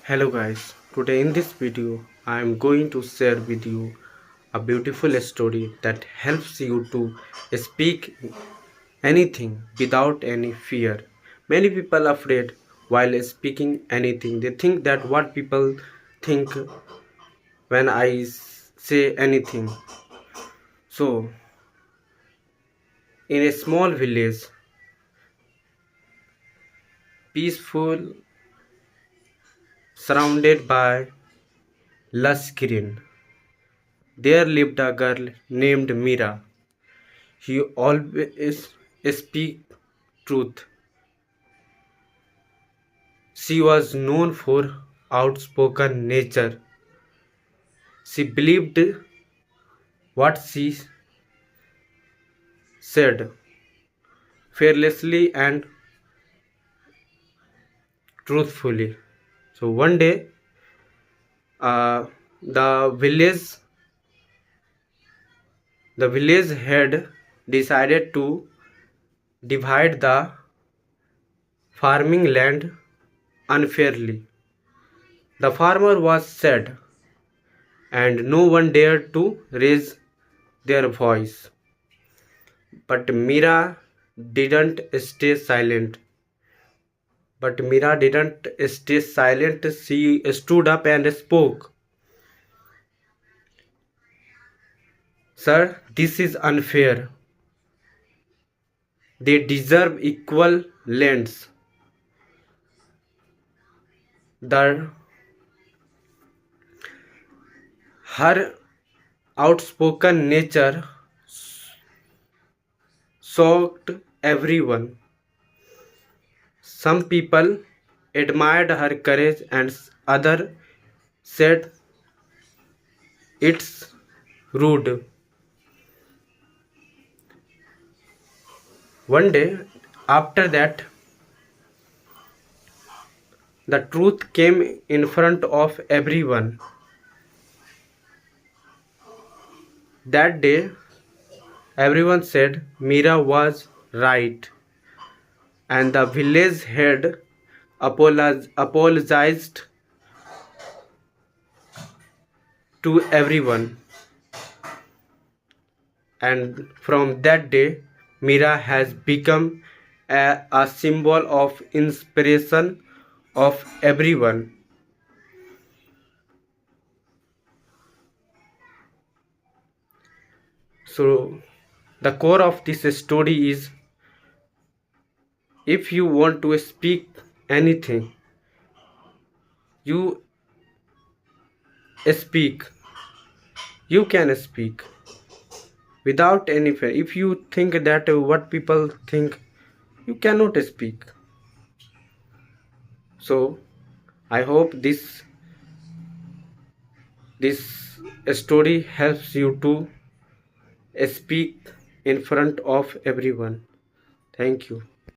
Hello guys, today in this video I am going to share with you a beautiful story that helps you to speak anything without any fear. Many people are afraid while speaking anything. They think that what people think when I say anything. So, in a small village, peaceful, surrounded by lush green, there lived a girl named Mira. He always speak truth. She was known for outspoken nature. She believed what she said fearlessly and truthfully. So one day, uh, the village the village head decided to divide the farming land unfairly. The farmer was sad, and no one dared to raise their voice. But didn't stay silent. Mira didn't stay silent. She stood up and spoke. Sir, this is unfair. They deserve equal lands. The, her outspoken nature shocked everyone. Some people admired her courage and others said it's rude. One day after that, the truth came in front of everyone. That day, everyone said Mira was right, and the village head apologized to everyone. And from that day, Mira has become a symbol of inspiration of everyone. So, the core of this story is if you want to speak anything, you speak. You can speak without any fear. If you think that what people think, you cannot speak. So, I hope this story helps you to speak in front of everyone. Thank you.